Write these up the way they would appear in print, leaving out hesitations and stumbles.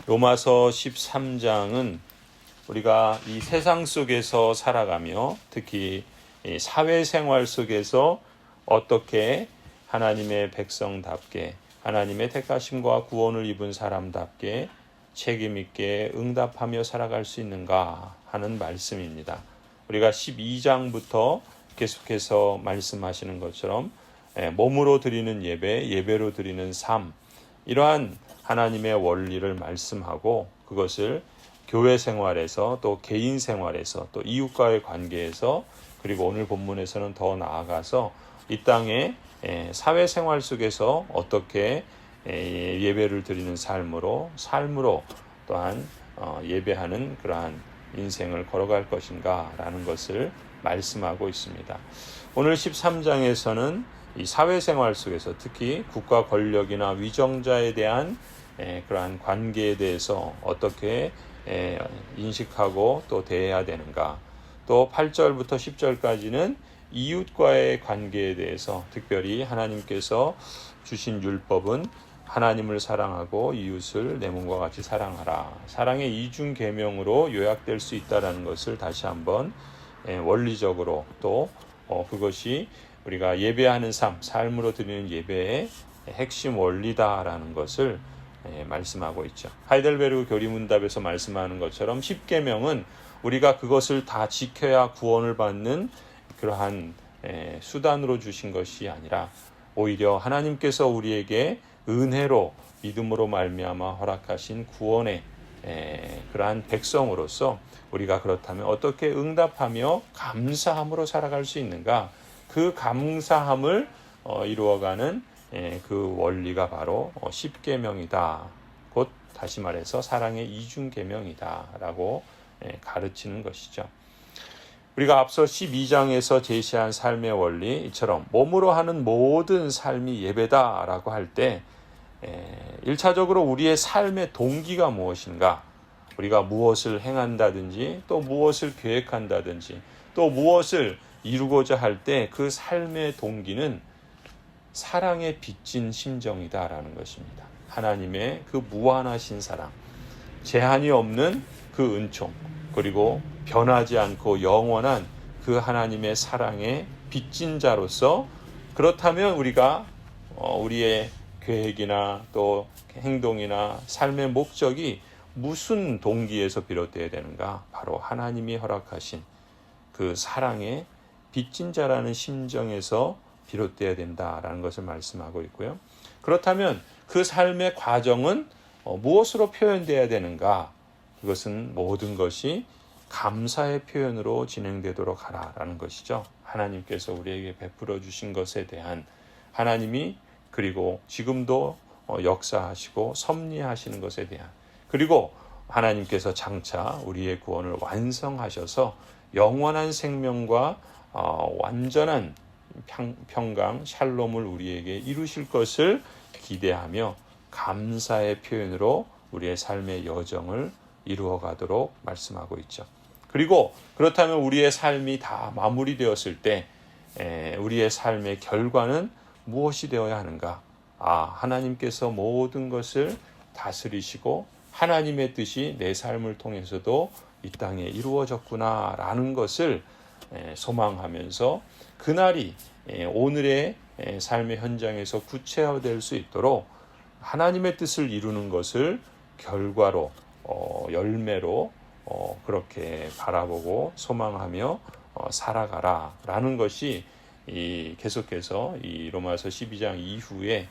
로마서 13장은 우리가 이 세상 속에서 살아가며 특히 이 사회생활 속에서 어떻게 하나님의 백성답게 하나님의 택하심과 구원을 입은 사람답게 책임있게 응답하며 살아갈 수 있는가 하는 말씀입니다. 우리가 12장부터 계속해서 말씀하시는 것처럼 몸으로 드리는 예배, 예배로 드리는 삶, 이러한 하나님의 원리를 말씀하고 그것을 교회 생활에서 또 개인 생활에서 또 이웃과의 관계에서 그리고 오늘 본문에서는 더 나아가서 이 땅의 사회생활 속에서 어떻게 예배를 드리는 삶으로 또한 예배하는 그러한 인생을 걸어갈 것인가라는 것을 말씀하고 있습니다. 오늘 13장에서는 이 사회생활 속에서 특히 국가 권력이나 위정자에 대한 그러한 관계에 대해서 어떻게 인식하고 또 대해야 되는가, 또 8절부터 10절까지는 이웃과의 관계에 대해서 특별히 하나님께서 주신 율법은 하나님을 사랑하고 이웃을 내 몸과 같이 사랑하라, 사랑의 이중 계명으로 요약될 수 있다는 것을 다시 한번 원리적으로 또 그것이 우리가 예배하는 삶으로 드리는 예배의 핵심 원리다라는 것을 말씀하고 있죠. 하이델베르그 교리문답에서 말씀하는 것처럼 10계명은 우리가 그것을 다 지켜야 구원을 받는 그러한 수단으로 주신 것이 아니라 오히려 하나님께서 우리에게 은혜로 믿음으로 말미암아 허락하신 구원의 그러한 백성으로서 우리가 그렇다면 어떻게 응답하며 감사함으로 살아갈 수 있는가, 그 감사함을 이루어가는 그 원리가 바로 10계명이다. 곧 다시 말해서 사랑의 이중계명이다 라고 가르치는 것이죠. 우리가 앞서 12장에서 제시한 삶의 원리처럼 몸으로 하는 모든 삶이 예배다라고 할 때 1차적으로 우리의 삶의 동기가 무엇인가, 우리가 무엇을 행한다든지 또 무엇을 계획한다든지 또 무엇을 이루고자 할 때 그 삶의 동기는 사랑에 빚진 심정이다라는 것입니다. 하나님의 그 무한하신 사랑, 제한이 없는 그 은총, 그리고 변하지 않고 영원한 그 하나님의 사랑에 빚진 자로서, 그렇다면 우리가 우리의 계획이나 또 행동이나 삶의 목적이 무슨 동기에서 비롯되어야 되는가? 바로 하나님이 허락하신 그 사랑에 빚진 자라는 심정에서 비롯되어야 된다라는 것을 말씀하고 있고요. 그렇다면 그 삶의 과정은 무엇으로 표현되어야 되는가? 그것은 모든 것이 감사의 표현으로 진행되도록 하라라는 것이죠. 하나님께서 우리에게 베풀어 주신 것에 대한, 하나님이 그리고 지금도 역사하시고 섭리하시는 것에 대한, 그리고 하나님께서 장차 우리의 구원을 완성하셔서 영원한 생명과 완전한 평강, 샬롬을 우리에게 이루실 것을 기대하며 감사의 표현으로 우리의 삶의 여정을 이루어가도록 말씀하고 있죠. 그리고 그렇다면 우리의 삶이 다 마무리되었을 때 우리의 삶의 결과는 무엇이 되어야 하는가? 하나님께서 모든 것을 다스리시고 하나님의 뜻이 내 삶을 통해서도 이 땅에 이루어졌구나 라는 것을 소망하면서 그날이 오늘의 삶의 현장에서 구체화될 수 있도록 하나님의 뜻을 이루는 것을 결과로 열매로 그렇게 바라보고 소망하며 살아가라 라는 것이 계속해서 이 로마서 12장 이후에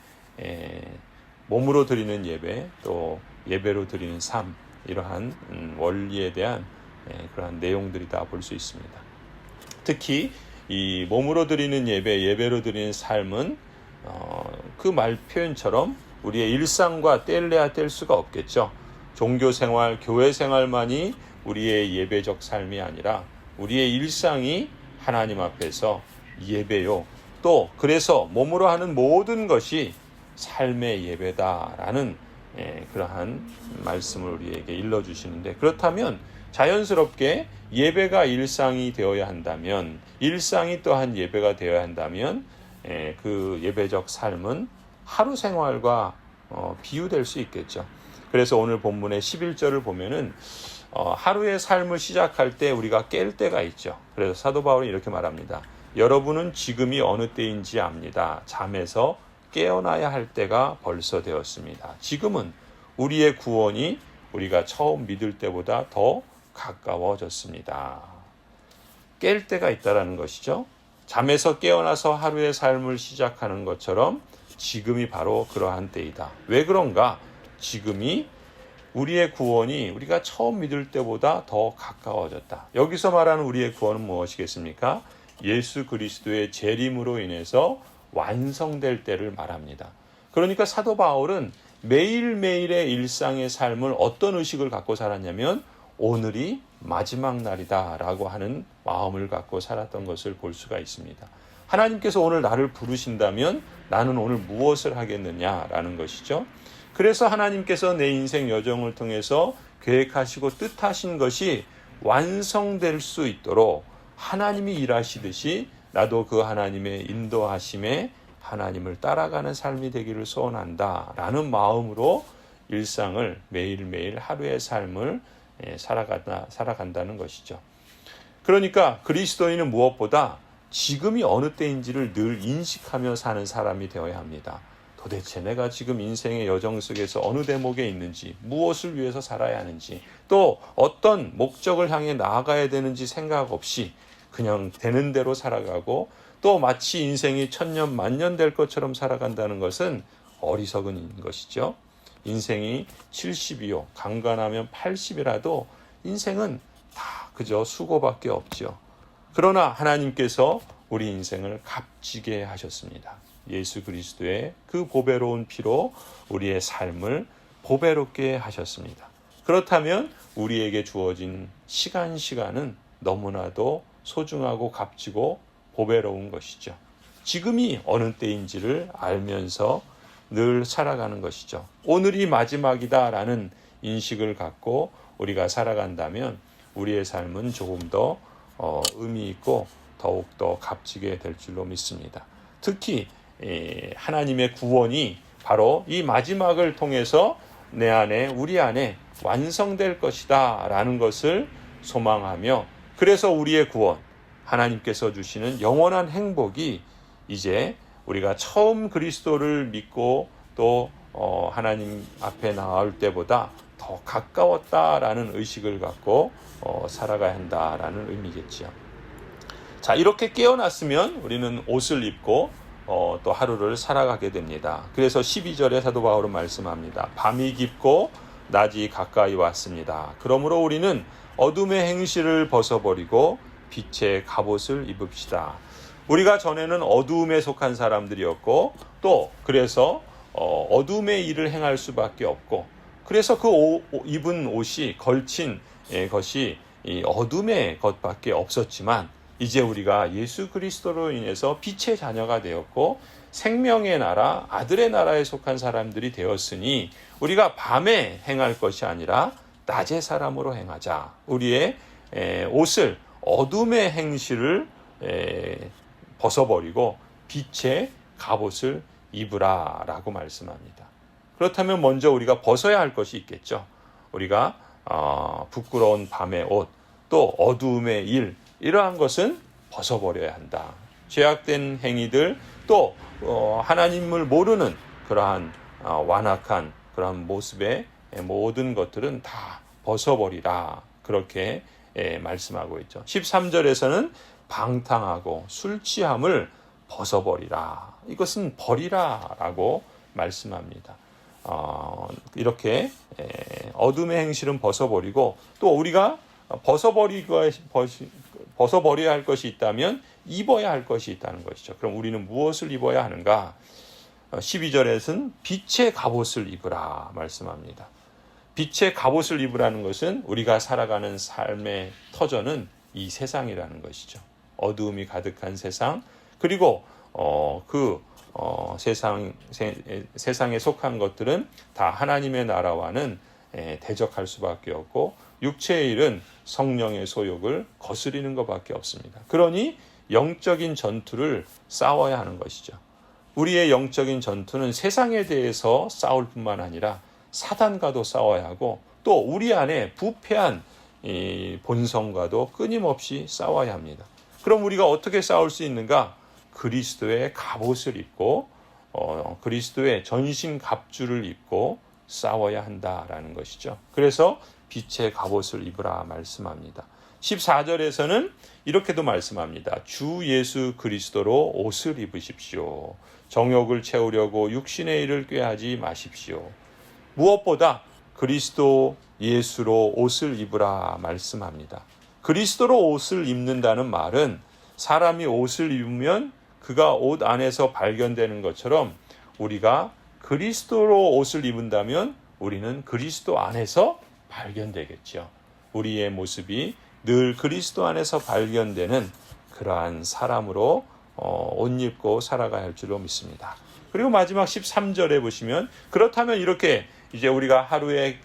몸으로 드리는 예배 또 예배로 드리는 삶, 이러한 원리에 대한 그러한 내용들이다 볼 수 있습니다. 특히 이 몸으로 드리는 예배, 예배로 드리는 삶은 그 말 표현처럼 우리의 일상과 뗄래야 뗄 수가 없겠죠. 종교생활, 교회생활만이 우리의 예배적 삶이 아니라 우리의 일상이 하나님 앞에서 예배요. 또 그래서 몸으로 하는 모든 것이 삶의 예배다라는 그러한 말씀을 우리에게 일러주시는데, 그렇다면 자연스럽게 예배가 일상이 되어야 한다면, 일상이 또한 예배가 되어야 한다면 그 예배적 삶은 하루 생활과 비유될 수 있겠죠. 그래서 오늘 본문의 11절을 보면은 하루의 삶을 시작할 때 우리가 깰 때가 있죠. 그래서 사도 바울이 이렇게 말합니다. 여러분은 지금이 어느 때인지 압니다. 잠에서 깨어나야 할 때가 벌써 되었습니다. 지금은 우리의 구원이 우리가 처음 믿을 때보다 더 가까워졌습니다. 깰 때가 있다라는 것이죠. 잠에서 깨어나서 하루의 삶을 시작하는 것처럼 지금이 바로 그러한 때이다. 왜 그런가? 지금이 우리의 구원이 우리가 처음 믿을 때보다 더 가까워졌다. 여기서 말하는 우리의 구원은 무엇이겠습니까? 예수 그리스도의 재림으로 인해서 완성될 때를 말합니다. 그러니까 사도 바울은 매일매일의 일상의 삶을 어떤 의식을 갖고 살았냐면 오늘이 마지막 날이다 라고 하는 마음을 갖고 살았던 것을 볼 수가 있습니다. 하나님께서 오늘 나를 부르신다면 나는 오늘 무엇을 하겠느냐라는 것이죠. 그래서 하나님께서 내 인생 여정을 통해서 계획하시고 뜻하신 것이 완성될 수 있도록 하나님이 일하시듯이 나도 그 하나님의 인도하심에 하나님을 따라가는 삶이 되기를 소원한다라는 마음으로 일상을 매일매일 하루의 삶을 살아간다는 것이죠. 그러니까 그리스도인은 무엇보다 지금이 어느 때인지를 늘 인식하며 사는 사람이 되어야 합니다. 도대체 내가 지금 인생의 여정 속에서 어느 대목에 있는지, 무엇을 위해서 살아야 하는지, 또 어떤 목적을 향해 나아가야 되는지 생각 없이 그냥 되는 대로 살아가고 또 마치 인생이 천년 만년 될 것처럼 살아간다는 것은 어리석은 것이죠. 인생이 70이요 강간하면 80이라도 인생은 다 그저 수고밖에 없죠. 그러나 하나님께서 우리 인생을 값지게 하셨습니다. 예수 그리스도의 그 보배로운 피로 우리의 삶을 보배롭게 하셨습니다. 그렇다면 우리에게 주어진 시간은 너무나도 소중하고 값지고 보배로운 것이죠. 지금이 어느 때인지를 알면서 늘 살아가는 것이죠. 오늘이 마지막이다라는 인식을 갖고 우리가 살아간다면 우리의 삶은 조금 더 의미 있고 더욱더 값지게 될 줄로 믿습니다. 특히 하나님의 구원이 바로 이 마지막을 통해서 내 안에 우리 안에 완성될 것이다 라는 것을 소망하며 그래서 우리의 구원 하나님께서 주시는 영원한 행복이 이제 우리가 처음 그리스도를 믿고 또 하나님 앞에 나올 때보다 더 가까웠다라는 의식을 갖고 살아가야 한다라는 의미겠죠. 자, 이렇게 깨어났으면 우리는 옷을 입고 또 하루를 살아가게 됩니다. 그래서 12절에 사도 바울은 말씀합니다. 밤이 깊고 낮이 가까이 왔습니다. 그러므로 우리는 어둠의 행실을 벗어버리고 빛의 갑옷을 입읍시다. 우리가 전에는 어두움에 속한 사람들이었고 또 그래서 어둠의 일을 행할 수밖에 없고 그래서 그 입은 옷이 걸친 것이 어둠의 것밖에 없었지만 이제 우리가 예수 그리스도로 인해서 빛의 자녀가 되었고 생명의 나라, 아들의 나라에 속한 사람들이 되었으니 우리가 밤에 행할 것이 아니라 낮의 사람으로 행하자. 우리의 옷을 어둠의 행실을 벗어버리고 빛의 갑옷을 입으라 라고 말씀합니다. 그렇다면 먼저 우리가 벗어야 할 것이 있겠죠. 우리가 부끄러운 밤의 옷, 또 어두움의 일, 이러한 것은 벗어버려야 한다. 죄악된 행위들, 또 하나님을 모르는 그러한 완악한 그러한 모습의 모든 것들은 다 벗어버리라. 그렇게 말씀하고 있죠. 13절에서는 방탕하고 술 취함을 벗어버리라. 이것은 버리라 라고 말씀합니다. 이렇게 어둠의 행실은 벗어버리고 또 우리가 벗어버려야 할 것이 있다면 입어야 할 것이 있다는 것이죠. 그럼 우리는 무엇을 입어야 하는가? 12절에서는 빛의 갑옷을 입으라 말씀합니다. 빛의 갑옷을 입으라는 것은 우리가 살아가는 삶의 터전은 이 세상이라는 것이죠. 어두움이 가득한 세상, 그리고 세상에 속한 것들은 다 하나님의 나라와는 대적할 수밖에 없고 육체의 일은 성령의 소욕을 거스리는 것밖에 없습니다. 그러니 영적인 전투를 싸워야 하는 것이죠. 우리의 영적인 전투는 세상에 대해서 싸울 뿐만 아니라 사단과도 싸워야 하고 또 우리 안에 부패한 이 본성과도 끊임없이 싸워야 합니다. 그럼 우리가 어떻게 싸울 수 있는가? 그리스도의 갑옷을 입고 그리스도의 전신 갑주를 입고 싸워야 한다라는 것이죠. 그래서 빛의 갑옷을 입으라 말씀합니다. 14절에서는 이렇게도 말씀합니다. 주 예수 그리스도로 옷을 입으십시오. 정욕을 채우려고 육신의 일을 꾀하지 마십시오. 무엇보다 그리스도 예수로 옷을 입으라 말씀합니다. 그리스도로 옷을 입는다는 말은 사람이 옷을 입으면 그가 옷 안에서 발견되는 것처럼 우리가 그리스도로 옷을 입은다면 우리는 그리스도 안에서 발견되겠죠. 우리의 모습이 늘 그리스도 안에서 발견되는 그러한 사람으로 옷 입고 살아가야 할 줄로 믿습니다. 그리고 마지막 13절에 보시면 그렇다면 이렇게 이제 우리가 하루에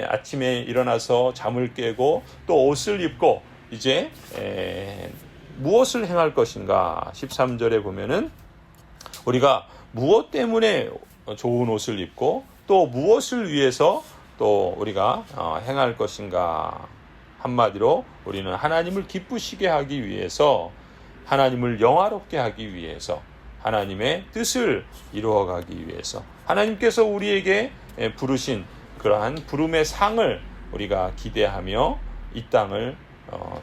아침에 일어나서 잠을 깨고 또 옷을 입고 이제 무엇을 행할 것인가? 13절에 보면은 우리가 무엇 때문에 좋은 옷을 입고 또 무엇을 위해서 또 우리가 행할 것인가? 한마디로 우리는 하나님을 기쁘시게 하기 위해서, 하나님을 영화롭게 하기 위해서, 하나님의 뜻을 이루어가기 위해서, 하나님께서 우리에게 부르신 그러한 부름의 상을 우리가 기대하며 이 땅을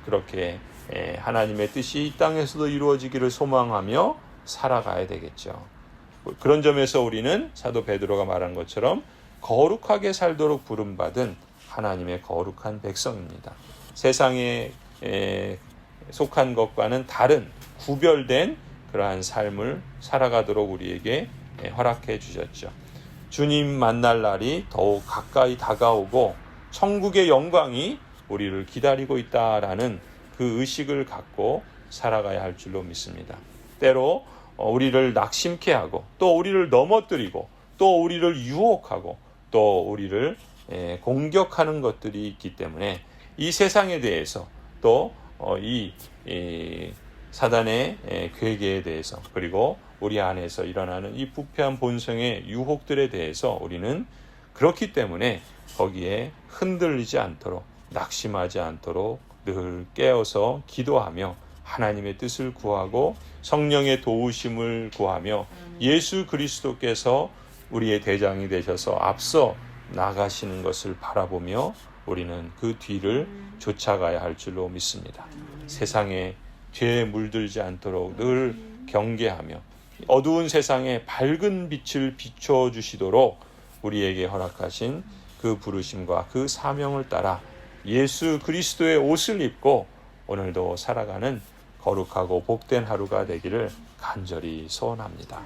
그렇게 하나님의 뜻이 이 땅에서도 이루어지기를 소망하며 살아가야 되겠죠. 그런 점에서 우리는 사도 베드로가 말한 것처럼 거룩하게 살도록 부름받은 하나님의 거룩한 백성입니다. 세상에 속한 것과는 다른 구별된 그러한 삶을 살아가도록 우리에게 허락해 주셨죠. 주님 만날 날이 더욱 가까이 다가오고 천국의 영광이 우리를 기다리고 있다라는 그 의식을 갖고 살아가야 할 줄로 믿습니다. 때로 우리를 낙심케 하고 또 우리를 넘어뜨리고 또 우리를 유혹하고 또 우리를 공격하는 것들이 있기 때문에 이 세상에 대해서 또 이 사단의 괴계에 대해서 그리고 우리 안에서 일어나는 이 부패한 본성의 유혹들에 대해서 우리는 그렇기 때문에 거기에 흔들리지 않도록 낙심하지 않도록 늘 깨어서 기도하며 하나님의 뜻을 구하고 성령의 도우심을 구하며 예수 그리스도께서 우리의 대장이 되셔서 앞서 나가시는 것을 바라보며 우리는 그 뒤를 쫓아가야 할 줄로 믿습니다. 세상에 죄에 물들지 않도록 늘 경계하며 어두운 세상에 밝은 빛을 비춰주시도록 우리에게 허락하신 그 부르심과 그 사명을 따라 예수 그리스도의 옷을 입고 오늘도 살아가는 거룩하고 복된 하루가 되기를 간절히 소원합니다.